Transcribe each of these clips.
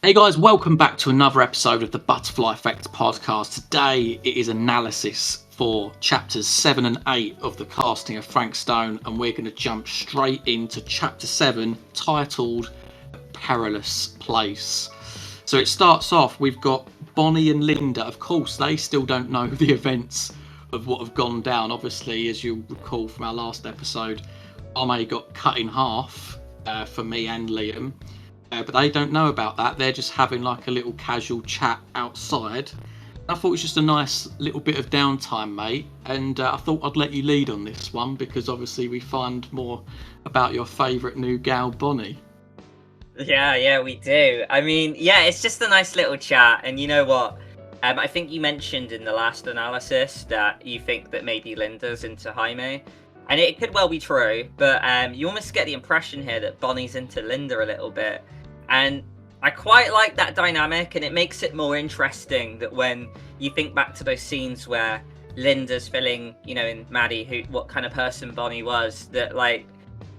Hey guys, welcome back to another episode of the Butterfly Effect podcast. Today it is analysis for chapters 7 and 8 of the casting of Frank Stone, and we're going to jump straight into chapter 7 titled Perilous Place. So it starts off, we've got Bonnie and Linda. Of course, they still don't know the events of what have gone down. Obviously, as you'll recall from our last episode, Ame got cut in half for me and Liam. But they don't know about that. They're just having like a little casual chat outside. I thought it was just a nice little bit of downtime, mate. And I thought I'd let you lead on this one because obviously we find more about your favourite new gal, Bonnie. Yeah, we do. I mean, yeah, it's just a nice little chat. And you know what? I think you mentioned in the last analysis that you think that maybe Linda's into Jaime. And it could well be true, but you almost get the impression here that Bonnie's into Linda a little bit. And I quite like that dynamic, and it makes it more interesting that when you think back to those scenes where Linda's feeling, in Maddie, what kind of person Bonnie was, that like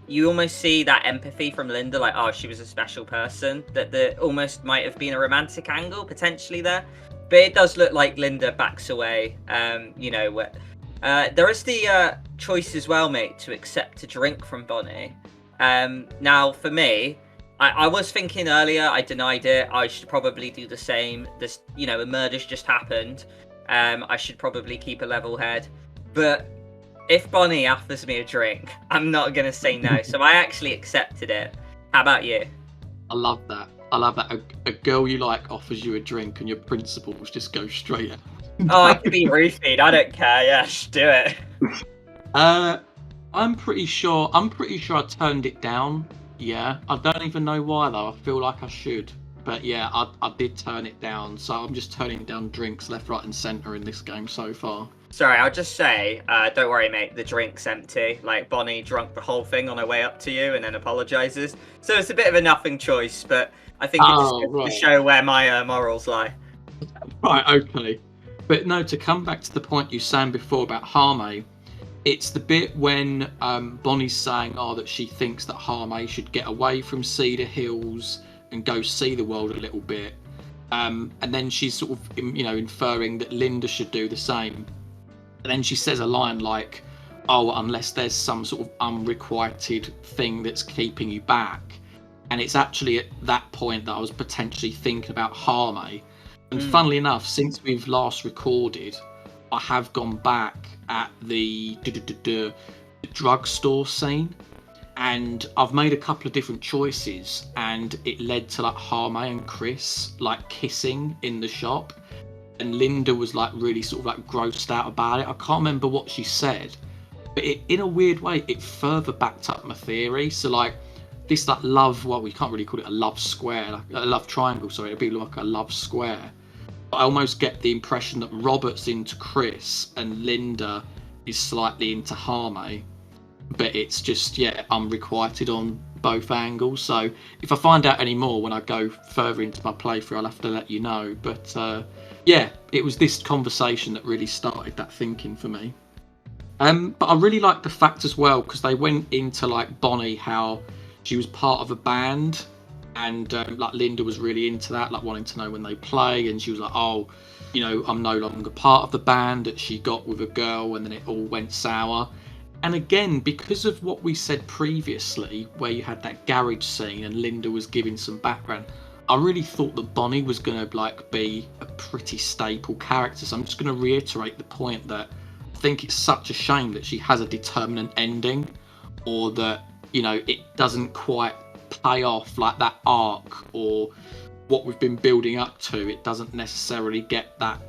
you almost see that empathy from Linda, like, oh, she was a special person, that there almost might have been a romantic angle potentially there. But it does look like Linda backs away, there is the choice as well, mate, to accept a drink from Bonnie. Now, for me, I was thinking earlier, I denied it. I should probably do the same. This, a murder's just happened. I should probably keep a level head. But if Bonnie offers me a drink, I'm not going to say no. So I actually accepted it. How about you? I love that. A girl you like offers you a drink and your principles just go straight out. Oh, it could be roofied. I don't care. Yeah, do it. I'm pretty sure I turned it down. Yeah, I don't even know why though. I feel like I should, but yeah, I did turn it down. So I'm just turning down drinks left, right, and centre in this game so far. Sorry, I'll just say, don't worry, mate. The drink's empty. Like Bonnie drunk the whole thing on her way up to you, and then apologises. So it's a bit of a nothing choice, but I think it's just to show where my morals lie. Right, okay. But no, to come back to the point you saying before about Jaime, it's the bit when Bonnie's saying, that she thinks that Jaime should get away from Cedar Hills and go see the world a little bit. And then she's sort of, inferring that Linda should do the same. And then she says a line like, unless there's some sort of unrequited thing that's keeping you back. And it's actually at that point that I was potentially thinking about Jaime. And funnily enough, since we've last recorded, I have gone back at the drugstore scene, and I've made a couple of different choices, and it led to like Jaime and Chris like kissing in the shop, and Linda was like really sort of like grossed out about it. I can't remember what she said, but it, in a weird way, it further backed up my theory. So like this like love, well, we can't really call it a love square, like a love triangle, sorry, it'd be like a love square. I almost get the impression that Robert's into Chris and Linda is slightly into Jaime, but it's just, unrequited on both angles. So if I find out any more when I go further into my playthrough, I'll have to let you know. But it was this conversation that really started that thinking for me. But I really liked the fact as well, because they went into like Bonnie, how she was part of a band. And like Linda was really into that, like wanting to know when they play, and she was like, I'm no longer part of the band that she got with a girl, and then it all went sour. And again, because of what we said previously, where you had that garage scene and Linda was giving some background, I really thought that Bonnie was going to like be a pretty staple character. So I'm just going to reiterate the point that I think it's such a shame that she has a determinate ending, or that, it doesn't quite pay off like that arc, or what we've been building up to. It doesn't necessarily get that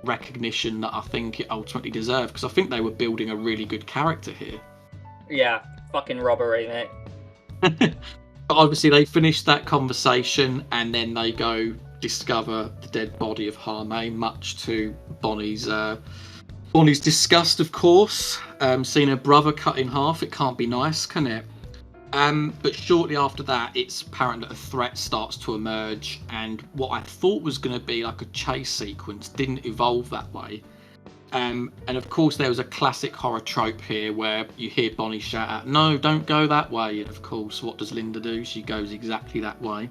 recognition that I think it ultimately deserved, because I think they were building a really good character here. Yeah, fucking robbery, mate. But obviously they finished that conversation, and then they go discover the dead body of Jaime, much to Bonnie's disgust, of course. Seeing her brother cut in half, it can't be nice, can it? But shortly after that, it's apparent that a threat starts to emerge, and what I thought was going to be like a chase sequence didn't evolve that way. And of course, there was a classic horror trope here where you hear Bonnie shout out, "No, don't go that way." And of course, what does Linda do? She goes exactly that way.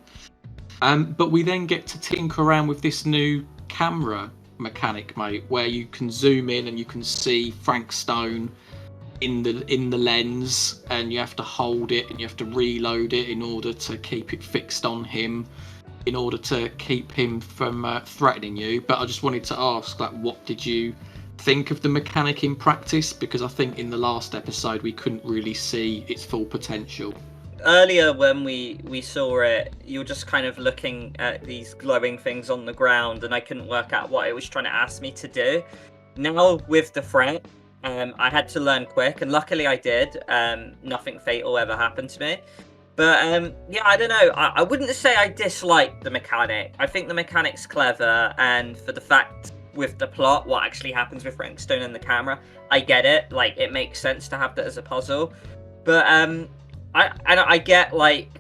But we then get to tinker around with this new camera mechanic, mate, where you can zoom in and you can see Frank Stone in the lens, and you have to hold it and you have to reload it in order to keep it fixed on him, in order to keep him from threatening you. But I just wanted to ask, like, what did you think of the mechanic in practice? Because I think in the last episode we couldn't really see its full potential. Earlier when we saw it, you were just kind of looking at these glowing things on the ground, and I couldn't work out what it was trying to ask me to do. Now with the threat, I had to learn quick, and luckily I did. Nothing fatal ever happened to me. But yeah, I don't know. I wouldn't say I dislike the mechanic. I think the mechanic's clever, and for the fact with the plot, what actually happens with Frank Stone and the camera, I get it. Like, it makes sense to have that as a puzzle. But I get, like,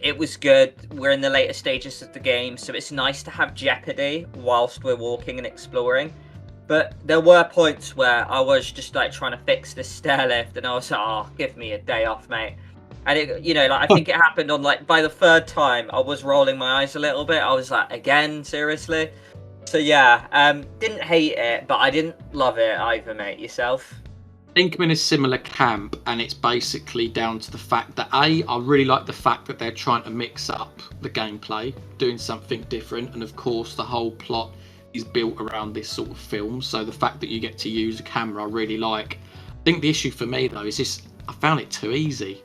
it was good. We're in the later stages of the game, so it's nice to have jeopardy whilst we're walking and exploring. But there were points where I was just, like, trying to fix this stair lift, and I was like, oh, give me a day off, mate. And it, you know, like, I think it happened on, like, by the third time, I was rolling my eyes a little bit. I was like, again, seriously? So yeah, didn't hate it, but I didn't love it either, mate. Yourself? I think I'm in a similar camp, and it's basically down to the fact that I really like the fact that they're trying to mix up the gameplay, doing something different, and of course the whole plot is built around this sort of film, so the fact that you get to use a camera I really like. I think the issue for me though is just I found it too easy.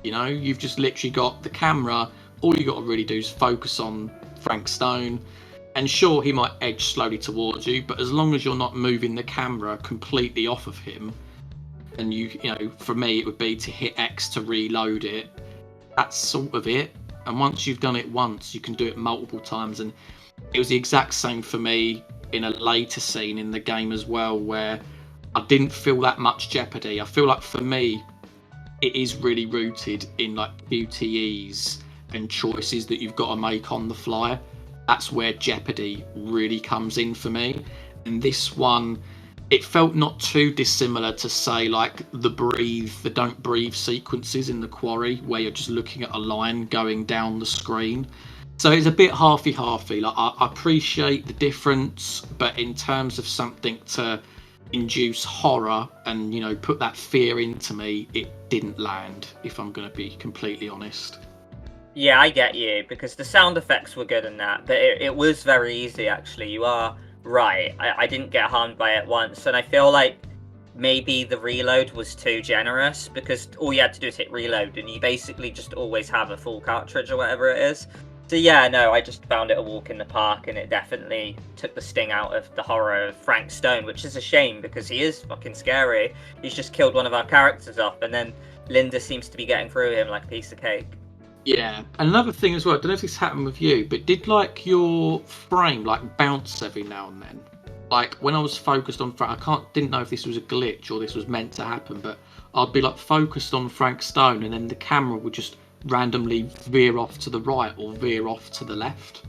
You know, you've just literally got the camera, all you got to really do is focus on Frank Stone, and sure, he might edge slowly towards you, but as long as you're not moving the camera completely off of him, and you know, for me it would be to hit X to reload it, that's sort of it. And once you've done it once, you can do it multiple times. And it was the exact same for me in a later scene in the game as well, where I didn't feel that much jeopardy. I feel like for me, it is really rooted in like QTEs and choices that you've got to make on the fly. That's where jeopardy really comes in for me. And this one, it felt not too dissimilar to, say, like the don't breathe sequences in The Quarry, where you're just looking at a line going down the screen. So it's a bit halfy-halfy. Like, I appreciate the difference, but in terms of something to induce horror and, you know, put that fear into me, it didn't land, if I'm going to be completely honest. Yeah, I get you, because the sound effects were good in that, but it was very easy, actually. You are right. I didn't get harmed by it once, and I feel like maybe the reload was too generous, because all you had to do is hit reload, and you basically just always have a full cartridge or whatever it is. So yeah, no, I just found it a walk in the park, and it definitely took the sting out of the horror of Frank Stone, which is a shame, because he is fucking scary. He's just killed one of our characters off, and then Linda seems to be getting through him like a piece of cake. Yeah, another thing as well, I don't know if this happened with you, but did like your frame like bounce every now and then? Like when I was focused on Frank, didn't know if this was a glitch or this was meant to happen, but I'd be like focused on Frank Stone, and then the camera would just randomly veer off to the right or veer off to the left.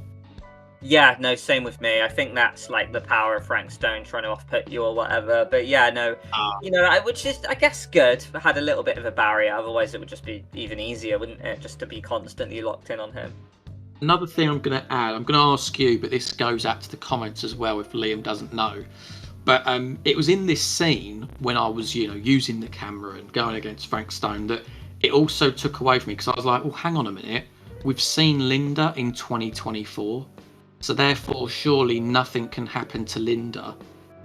Yeah, no, same with me. I think that's like the power of Frank Stone trying to off-put you or whatever. But yeah, no, you know, I would just, I guess, good. I had a little bit of a barrier. Otherwise, it would just be even easier, wouldn't it? Just to be constantly locked in on him. Another thing I'm going to add, I'm going to ask you, but this goes out to the comments as well if Liam doesn't know. But it was in this scene when I was, you know, using the camera and going against Frank Stone that it also took away from me, because I was like, well, hang on a minute. We've seen Linda in 2024. So therefore, surely nothing can happen to Linda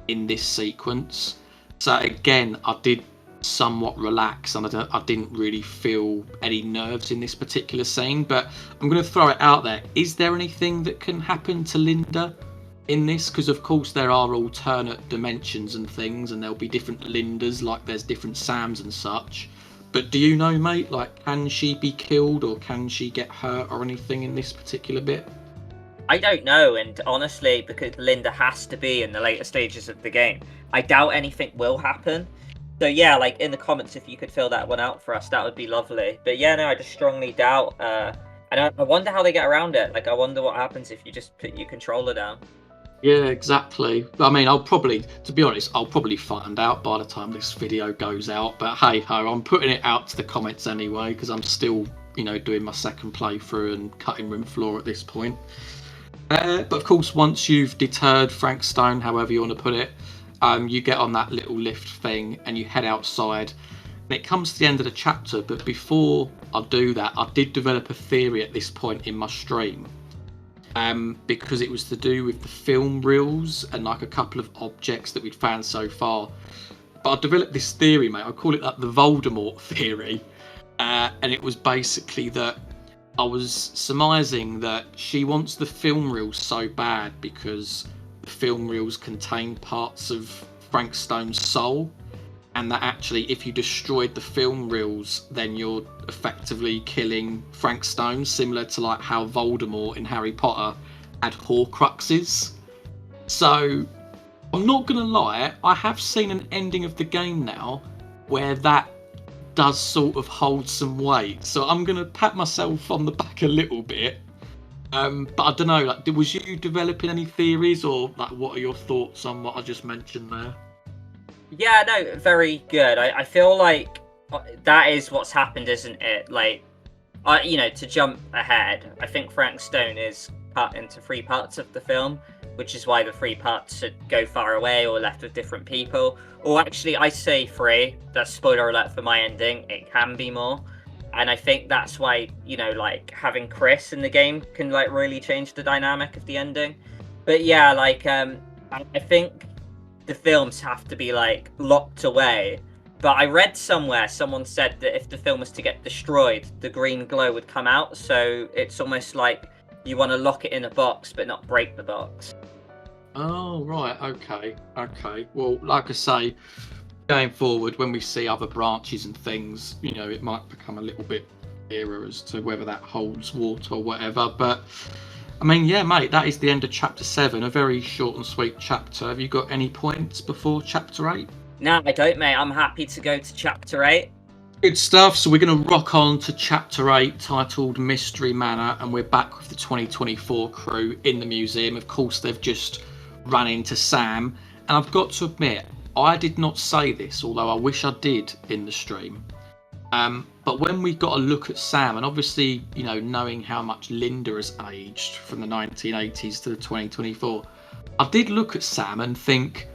in this sequence. So again, I did somewhat relax, and I didn't really feel any nerves in this particular scene. But I'm going to throw it out there. Is there anything that can happen to Linda in this? Because of course there are alternate dimensions and things, and there'll be different Lindas, like there's different Sams and such. But do you know, mate, like, can she be killed or can she get hurt or anything in this particular bit? I don't know, and honestly, because Linda has to be in the later stages of the game, I doubt anything will happen. So yeah, like in the comments, if you could fill that one out for us, that would be lovely. But yeah, no, I just strongly doubt. And I wonder how they get around it. Like, I wonder what happens if you just put your controller down. Yeah, exactly. I mean, to be honest, I'll probably find out by the time this video goes out. But hey ho, I'm putting it out to the comments anyway, because I'm still doing my second playthrough and cutting room floor at this point. But of course, once you've deterred Frank Stone, however you want to put it, you get on that little lift thing and you head outside. And it comes to the end of the chapter, but before I do that, I did develop a theory at this point in my stream. Because it was to do with the film reels and like a couple of objects that we'd found so far. But I developed this theory, mate. I call it like the Voldemort theory. And it was basically that I was surmising that she wants the film reels so bad because the film reels contain parts of Frank Stone's soul. And that actually, if you destroyed the film reels, then you're effectively killing Frank Stone, similar to like how Voldemort in Harry Potter had Horcruxes. So, I'm not going to lie, I have seen an ending of the game now where that does sort of hold some weight. So I'm going to pat myself on the back a little bit. But I don't know, like, was you developing any theories, or like, what are your thoughts on what I just mentioned there? Yeah, no, very good. I feel like that is what's happened, isn't it? Like, to jump ahead, I think Frank Stone is cut into 3 parts of the film, which is why the 3 parts should go far away or left with different people. Or actually, I say 3. That's spoiler alert for my ending. It can be more. And I think that's why, like, having Chris in the game can, like, really change the dynamic of the ending. But yeah, like, I think the films have to be like locked away, but I read somewhere someone said that if the film was to get destroyed, the green glow would come out, so it's almost like you want to lock it in a box but not break the box. Oh, right, okay. Well, like I say, going forward, when we see other branches and things, it might become a little bit clearer as to whether that holds water or whatever. But I mean, yeah, mate, that is the end of chapter 7, a very short and sweet chapter. Have you got any points before chapter 8? No, I don't, mate. I'm happy to go to chapter 8. Good stuff. So we're going to rock on to chapter 8, titled Mystery Manor, and we're back with the 2024 crew in the museum. Of course, they've just run into Sam, and I've got to admit, I did not say this, although I wish I did in the stream. But when we got a look at Sam, and obviously, knowing how much Linda has aged from the 1980s to the 2024, I did look at Sam and think,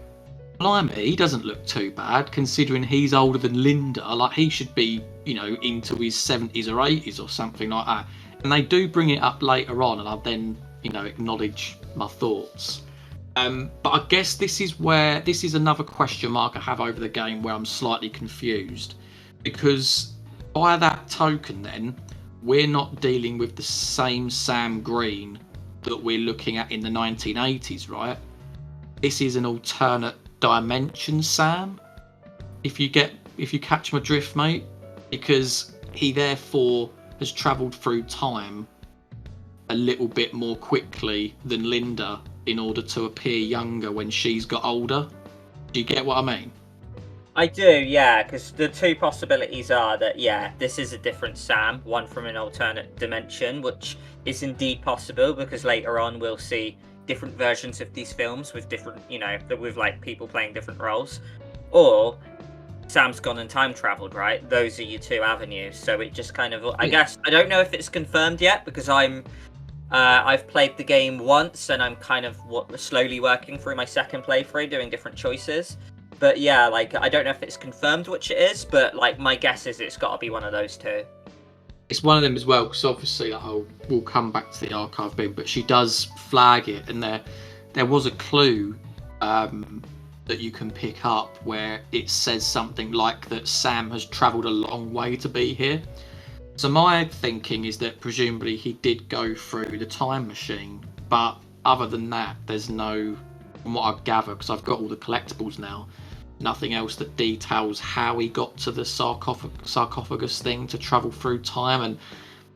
blimey, he doesn't look too bad, considering he's older than Linda. Like, he should be, into his 70s or 80s or something like that. And they do bring it up later on, and I then, acknowledge my thoughts. But I guess this is another question mark I have over the game where I'm slightly confused. Because by that token then, we're not dealing with the same Sam Green that we're looking at in the 1980s, right? This is an alternate dimension Sam, if you catch my drift, mate. Because he therefore has travelled through time a little bit more quickly than Linda in order to appear younger when she's got older. Do you get what I mean? I do, yeah, because the 2 possibilities are that, yeah, this is a different Sam, one from an alternate dimension, which is indeed possible, because later on we'll see different versions of these films with different, with like people playing different roles. Or Sam's gone and time travelled, right? Those are your 2 avenues. So it just kind of, I guess, I don't know if it's confirmed yet, because I've played the game once, and I'm kind of slowly working through my second playthrough, doing different choices. But yeah, like, I don't know if it's confirmed which it is, but like, my guess is it's got to be one of those 2. It's one of them as well, because obviously we'll come back to the archive bin, but she does flag it, and there was a clue that you can pick up where it says something like that Sam has travelled a long way to be here. So my thinking is that presumably he did go through the time machine, but other than that, there's no, from what I gather, because I've got all the collectibles now, nothing else that details how he got to the sarcophagus thing to travel through time. And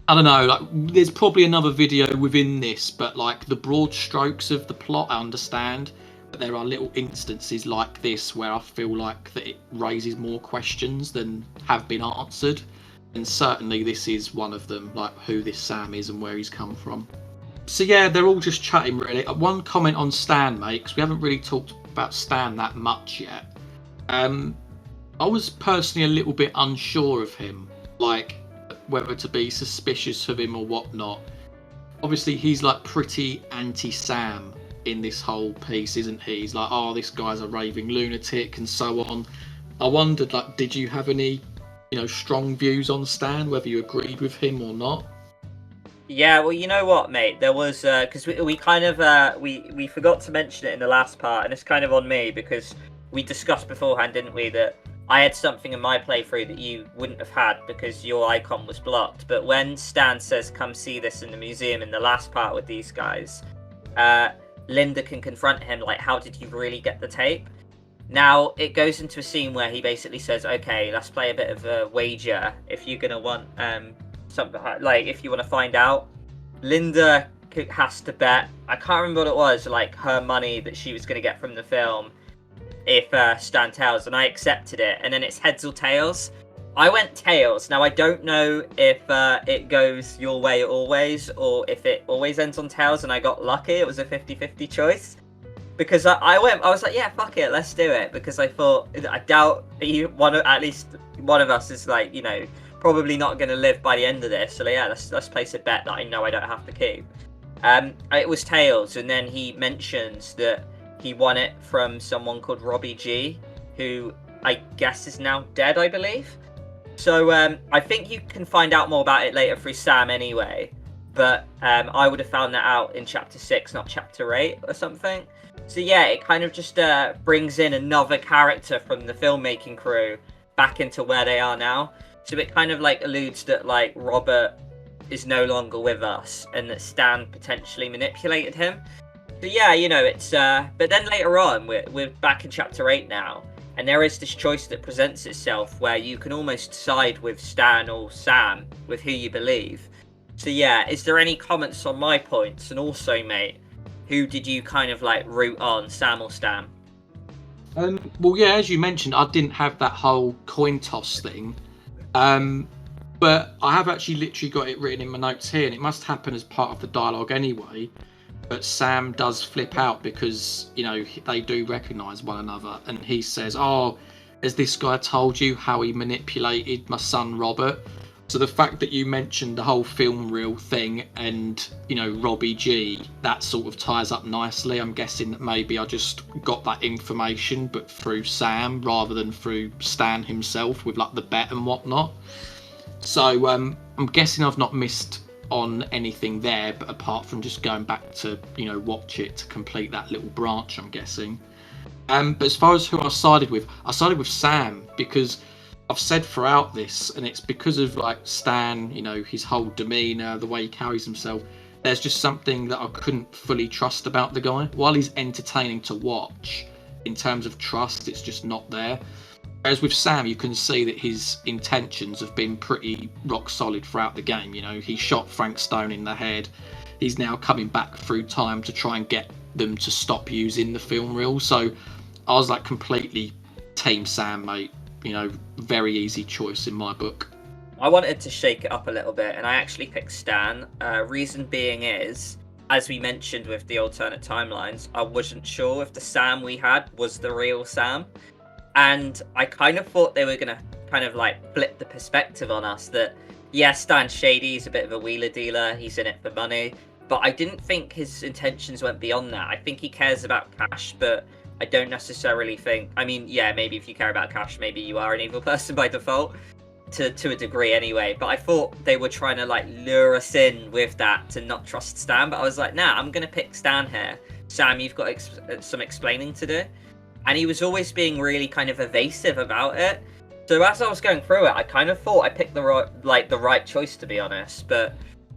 I don't know, like, there's probably another video within this, but like the broad strokes of the plot I understand, but there are little instances like this where I feel like that it raises more questions than have been answered. And certainly this is one of them, like who this Sam is and where he's come from. So yeah, they're all just chatting really. One comment on Stan, mate, because we haven't really talked about Stan that much yet. I was personally a little bit unsure of him. Like, whether to be suspicious of him or whatnot. Obviously, he's like pretty anti-Sam in this whole piece, isn't he? He's like, oh, this guy's a raving lunatic and so on. I wondered, like, did you have any, strong views on Stan, whether you agreed with him or not? Yeah, well, you know what, mate? There was because we kind of we forgot to mention it in the last part, and it's kind of on me because we discussed beforehand, didn't we, that I had something in my playthrough that you wouldn't have had because your icon was blocked. But when Stan says, "Come see this in the museum," in the last part with these guys, Linda can confront him like, "How did you really get the tape?" Now it goes into a scene where he basically says, "Okay, let's play a bit of a wager. If you're gonna want something like if you want to find out, Linda has to bet. I can't remember what it was, like her money that she was going to get from the film if Stan tells, and I accepted it. And then it's heads or tails. I went tails. Now I don't know if it goes your way always, or if it always ends on tails. And I got lucky. It was a 50-50 choice because I was like, yeah, fuck it, let's do it, because I thought I doubt at least one of us is like, probably not going to live by the end of this, so yeah, let's place a bet that I know I don't have to keep. It was tails, and then he mentions that he won it from someone called Robbie G, who I guess is now dead, I believe. So I think you can find out more about it later through Sam anyway, but I would have found that out in chapter 6, not chapter 8 or something. So yeah, it kind of just brings in another character from the filmmaking crew back into where they are now. So it kind of like alludes that like Robert is no longer with us and that Stan potentially manipulated him. So yeah, it's but then later on we're back in chapter 8 now, and there is this choice that presents itself where you can almost side with Stan or Sam with who you believe. So yeah, is there any comments on my points? And also, mate, who did you kind of like root on, Sam or Stan? Well, yeah, as you mentioned, I didn't have that whole coin toss thing. But I have actually literally got it written in my notes here, and it must happen as part of the dialogue anyway. But Sam does flip out because, they do recognise one another, and he says, oh, has this guy told you how he manipulated my son Robert? So the fact that you mentioned the whole film reel thing and, Robbie G, that sort of ties up nicely. I'm guessing that maybe I just got that information, but through Sam rather than through Stan himself with like the bet and whatnot. So I'm guessing I've not missed on anything there, but apart from just going back to, watch it to complete that little branch, I'm guessing. But as far as who I sided with Sam, because I've said throughout this, and it's because of like Stan, his whole demeanour, the way he carries himself, there's just something that I couldn't fully trust about the guy. While he's entertaining to watch, in terms of trust, it's just not there. Whereas with Sam, you can see that his intentions have been pretty rock solid throughout the game. He shot Frank Stone in the head. He's now coming back through time to try and get them to stop using the film reel. So I was like completely team Sam, mate. Very easy choice in my book. I wanted to shake it up a little bit, and I actually picked Stan. Reason being is, as we mentioned with the alternate timelines, I wasn't sure if the Sam we had was the real Sam. And I kind of thought they were going to kind of like flip the perspective on us that, yeah, Stan's shady, he's a bit of a wheeler dealer, he's in it for money. But I didn't think his intentions went beyond that. I think he cares about cash, but I don't necessarily think... I mean, yeah, maybe if you care about cash, maybe you are an evil person by default, to a degree anyway. But I thought they were trying to like lure us in with that to not trust Stan. But I was like, nah, I'm going to pick Stan here. Sam, you've got some explaining to do. And he was always being really kind of evasive about it. So as I was going through it, I kind of thought I picked the right choice, to be honest. But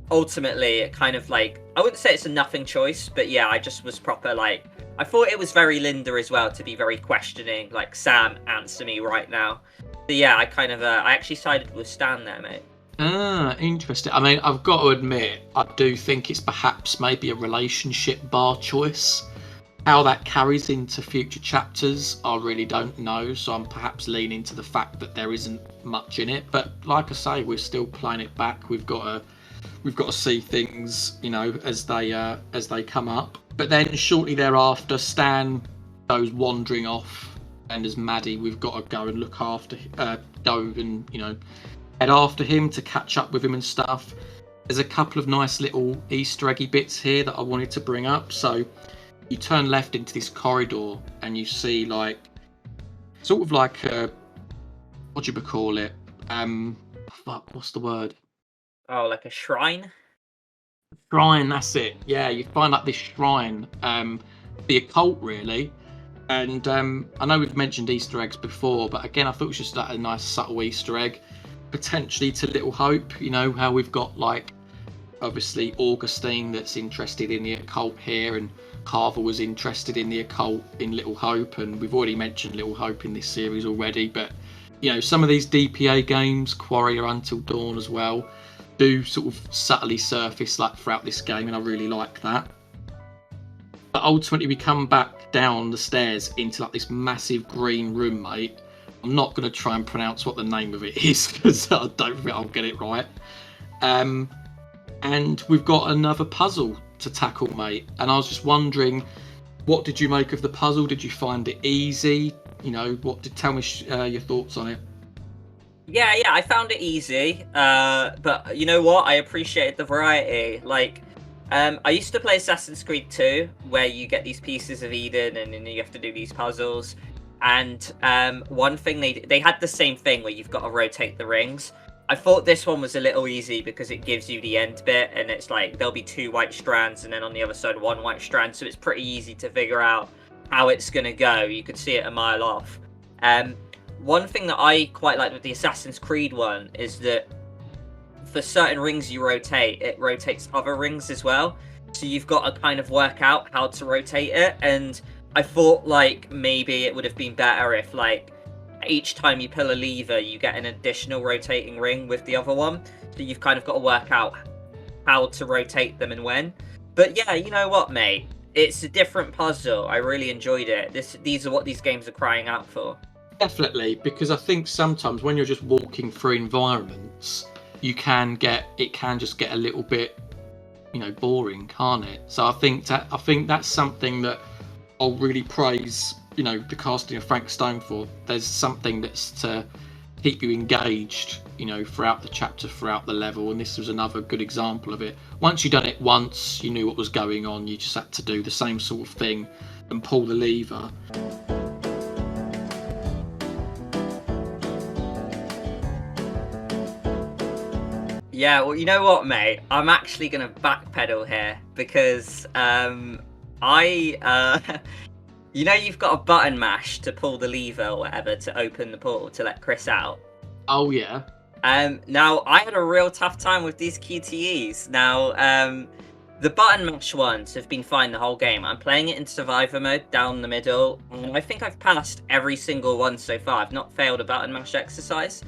ultimately, it kind of like... I wouldn't say it's a nothing choice, but yeah, I just was proper like... I thought it was very Linda as well to be very questioning, like, Sam, answer me right now. But yeah, I kind of, I actually sided with Stan there, mate. Ah, interesting. I mean, I've got to admit, I do think it's perhaps maybe a relationship bar choice. How that carries into future chapters, I really don't know. So I'm perhaps leaning to the fact that there isn't much in it. But like I say, we're still playing it back. We've got to see things, as they come up. But then shortly thereafter, Stan goes wandering off, and as Maddie, we've got to go and look after, head after him to catch up with him and stuff. There's a couple of nice little Easter eggy bits here that I wanted to bring up. So you turn left into this corridor and you see like sort of like a, what do you call it? What's the word? Oh, like a shrine? Shrine, that's it. Yeah, you find like this shrine, the occult really. And I know we've mentioned Easter eggs before, but again, I thought it was just like a nice subtle Easter egg, potentially to Little Hope. You know how we've got like obviously Augustine that's interested in the occult here, and Carver was interested in the occult in Little Hope, and we've already mentioned Little Hope in this series already. But you know, some of these DPA games, Quarry or Until Dawn as well, do sort of subtly surface like throughout this game, and I really like that. But ultimately we come back down the stairs into like this massive green room, mate. I'm not going to try and pronounce what the name of it is because I don't think I'll get it right. And we've got another puzzle to tackle, mate. And I was just wondering, what did you make of the puzzle? Did you find it easy? You know, tell me your thoughts on it. Yeah, I found it easy. But you know what? I appreciated the variety. Like, I used to play Assassin's Creed 2, where you get these pieces of Eden and then you have to do these puzzles. And one thing they had the same thing where you've got to rotate the rings. I thought this one was a little easy because it gives you the end bit, and it's like there'll be 2 white strands and then on the other side 1 white strand, so it's pretty easy to figure out how it's going to go. You could see it a mile off. One thing that I quite like with the Assassin's Creed one is that for certain rings you rotate, it rotates other rings as well. So you've got to kind of work out how to rotate it. And I thought like maybe it would have been better if like each time you pull a lever, you get an additional rotating ring with the other one. So you've kind of got to work out how to rotate them and when. But yeah, you know what, mate? It's a different puzzle. I really enjoyed it. These are what these games are crying out for. Definitely, because I think sometimes when you're just walking through environments, it can just get a little bit, you know, boring, can't it? So I think that's something that I'll really praise, you know, the casting of Frank Stone for. There's something that's to keep you engaged, you know, throughout the chapter, throughout the level, and this was another good example of it. Once you'd done it once, you knew what was going on, you just had to do the same sort of thing and pull the lever. Yeah, well, you know what, mate? I'm actually going to backpedal here because you know you've got a button mash to pull the lever or whatever to open the portal to let Chris out. Oh, yeah. Now, I had a real tough time with these QTEs. Now, the button mash ones have been fine the whole game. I'm playing it in survivor mode down the middle, and I think I've passed every single one so far. I've not failed a button mash exercise.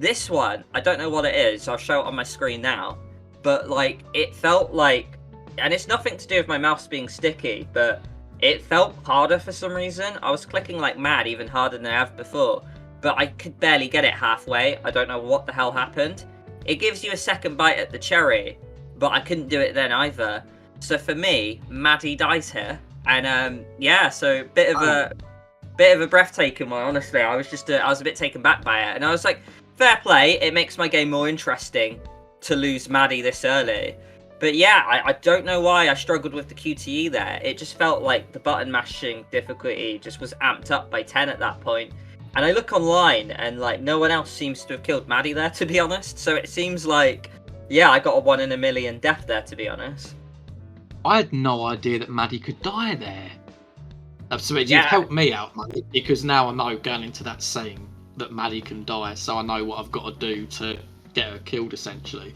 This one, I don't know what it is. I'll show it on my screen now. But, like, it felt like... And it's nothing to do with my mouse being sticky, but it felt harder for some reason. I was clicking like mad, even harder than I have before. But I could barely get it halfway. I don't know what the hell happened. It gives you a second bite at the cherry, but I couldn't do it then either. So for me, Maddie dies here. And, yeah, so bit of a breathtaking one, honestly. I was a bit taken back by it. And I was like... Fair play, it makes my game more interesting to lose Maddie this early. But yeah, I don't know why I struggled with the QTE there. It just felt like the button mashing difficulty just was amped up by 10 at that point. And I look online and like no one else seems to have killed Maddie there, to be honest. So it seems like, yeah, I got a 1 in a million death there, to be honest. I had no idea that Maddie could die there. So you've helped me out, mate, because now I know going into that scene that Maddie can die, so I know what I've got to do to get her killed, essentially.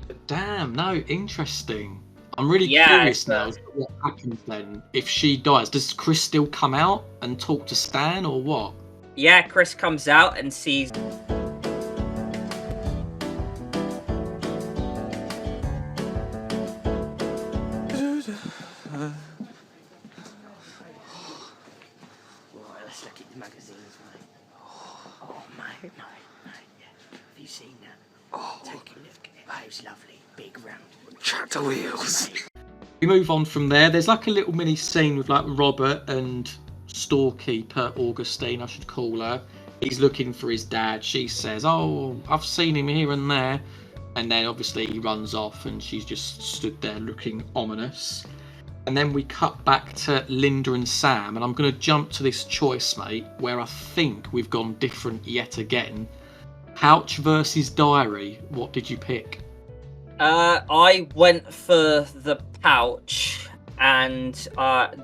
But damn, no, interesting. I'm really curious now what happens then if she dies. Does Chris still come out and talk to Stan, or what? Yeah, Chris comes out and sees... Let's look at the magazines, mate. Oh, mate, yeah. Have you seen that? Oh, take a look at it. Those lovely, big round tractor wheels. We move on from there. There's like a little mini scene with like Robert and storekeeper Augustine, I should call her, He's looking for his dad. She says, "Oh, I've seen him here and there," and then obviously he runs off, and she's just stood there looking ominous. And then we cut back to Linda and Sam, and I'm going to jump to this choice, mate, where I think we've gone different yet again. Pouch versus diary. What did you pick? I went for the pouch, and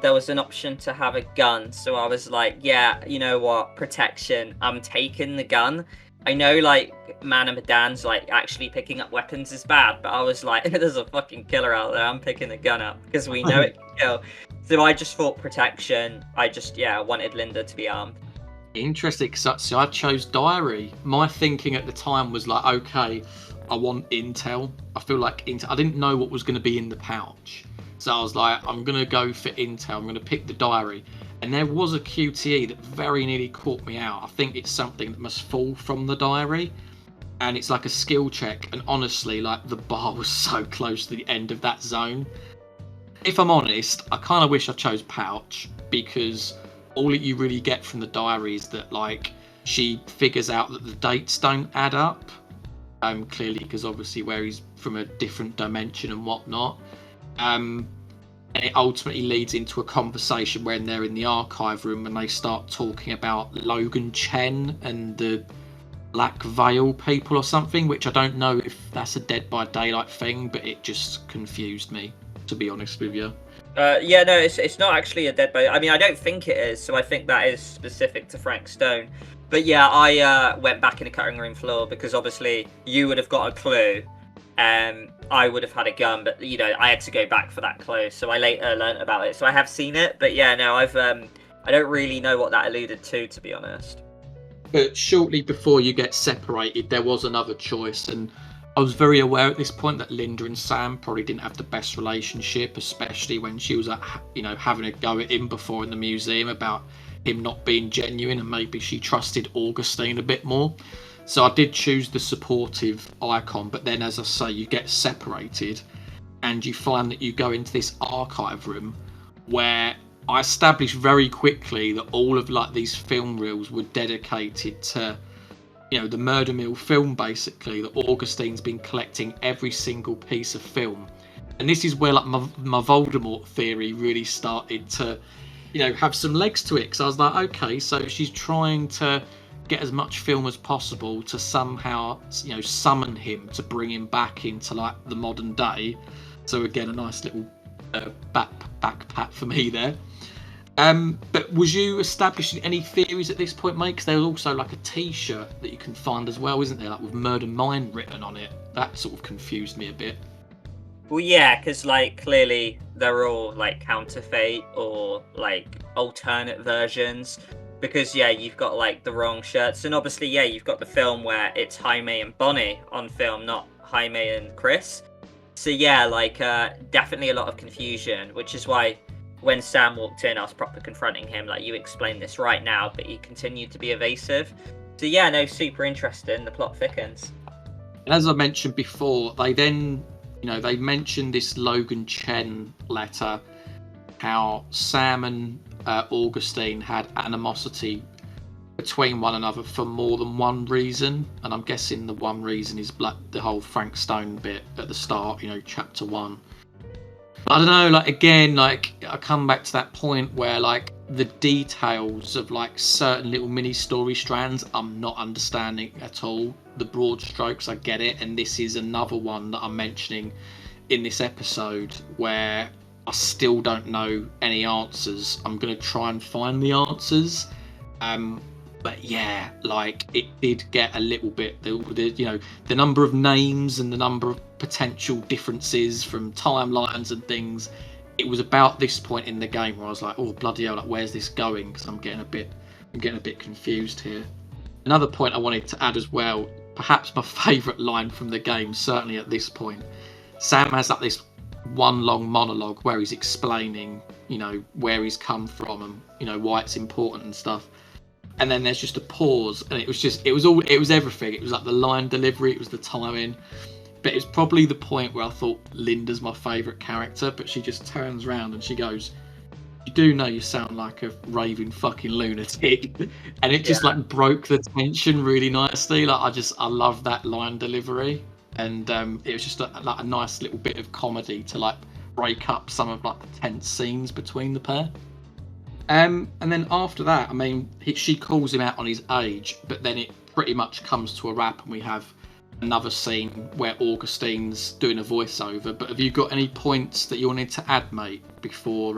there was an option to have a gun, so I was like, yeah, you know what, protection, I'm taking the gun. I know, like, Man and Madan's, like, actually picking up weapons is bad, but I was like, there's a fucking killer out there, I'm picking the gun up, because we know it can kill. So I just thought protection. I just, wanted Linda to be armed. Interesting, so I chose diary. My thinking at the time was like, okay, I want intel. I feel like intel. I didn't know what was going to be in the pouch. So I was like, I'm going to go for intel. I'm going to pick the diary. And there was a QTE that very nearly caught me out. I think it's something that must fall from the diary. And it's like a skill check. And honestly, like, the bar was so close to the end of that zone. If I'm honest, I kind of wish I chose pouch, because all that you really get from the diary is that, like, she figures out that the dates don't add up. Clearly, because obviously where he's from a different dimension and whatnot. And it ultimately leads into a conversation when they're in the archive room and they start talking about Logan Chen and the Black Veil people or something, which I don't know if that's a Dead by Daylight thing, but it just confused me, to be honest with you. No, it's not actually a Dead by... I mean, I don't think it is, so I think that is specific to Frank Stone. But yeah, I went back in the cutting room floor because obviously you would have got a clue. I would have had a gun, but you know, I had to go back for that clue, so I later learnt about it. So I have seen it, but yeah, no, I don't really know what that alluded to be honest. But shortly before you get separated, there was another choice, and I was very aware at this point that Linda and Sam probably didn't have the best relationship, especially when she was having a go at him before in the museum about him not being genuine, and maybe she trusted Augustine a bit more. So I did choose the supportive icon, but then, as I say, you get separated and you find that you go into this archive room where I established very quickly that all of like these film reels were dedicated to, you know, the Murder Mill film, basically, that Augustine's been collecting every single piece of film. And this is where like my Voldemort theory really started to, you know, have some legs to it, because I was like, okay, so she's trying to get as much film as possible to somehow, you know, summon him to bring him back into like the modern day. So again, a nice little back pat for me there. But was you establishing any theories at this point, mate? Because there was also like a T-shirt that you can find as well, isn't there? Like with Murder Mine written on it. That sort of confused me a bit. Well, yeah, because like clearly they're all like counterfeit or like alternate versions. Because yeah, you've got like the wrong shirts, and obviously yeah, you've got the film where it's Jaime and Bonnie on film, not Jaime and Chris. So yeah, like definitely a lot of confusion, which is why when Sam walked in, I was proper confronting him, like, you explained this right now, but he continued to be evasive. So yeah, no, super interesting. The plot thickens. And as I mentioned before, they then, you know, they mentioned this Logan Chen letter, how Sam and Augustine had animosity between one another for more than one reason, and I'm guessing the one reason is the whole Frank Stone bit at the start, you know, chapter 1. But I don't know, like, again, like, I come back to that point where like the details of like certain little mini story strands I'm not understanding at all. The broad strokes, I get it, and this is another one that I'm mentioning in this episode where I still don't know any answers. I'm going to try and find the answers. But yeah, like, it did get a little bit, you know, the number of names and the number of potential differences from timelines and things. It was about this point in the game where I was like, oh, bloody hell, like, where's this going? Because I'm getting a bit confused here. Another point I wanted to add as well, perhaps my favourite line from the game, certainly at this point. Sam has like this one long monologue where he's explaining, you know, where he's come from and, you know, why it's important and stuff. And then there's just a pause, and it was everything. It was like the line delivery, it was the timing. But it's probably the point where I thought Linda's my favourite character, but she just turns around and she goes, you do know you sound like a raving fucking lunatic, and it just like broke the tension really nicely. Like I love that line delivery, and it was just like a nice little bit of comedy to like break up some of like the tense scenes between the pair. And then after that, I mean, she calls him out on his age, but then it pretty much comes to a wrap, and we have another scene where Augustine's doing a voiceover. But have you got any points that you wanted to add, mate, before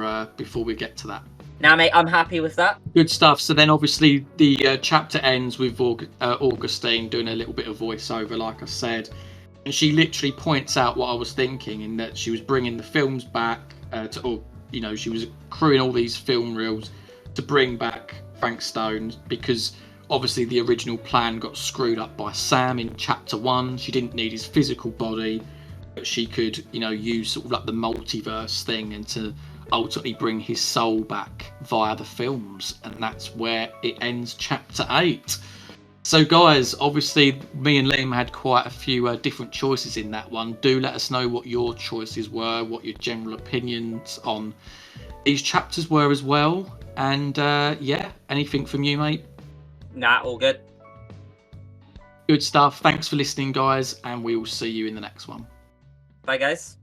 we get to that? Now, mate, I'm happy with that. Good stuff. So then, obviously, the chapter ends with Augustine doing a little bit of voiceover, like I said, and she literally points out what I was thinking, in that she was bringing the films back she was accruing all these film reels to bring back Frank Stone, because obviously the original plan got screwed up by Sam in chapter 1. She didn't need his physical body, but she could, use sort of like the multiverse thing and to ultimately bring his soul back via the films. And that's where it ends chapter 8. So guys, obviously me and Liam had quite a few different choices in that one. Do let us know what your choices were, what your general opinions on these chapters were as well. And anything from you, mate? Nah, all good. Good stuff. Thanks for listening, guys, and we will see you in the next one. Bye, guys.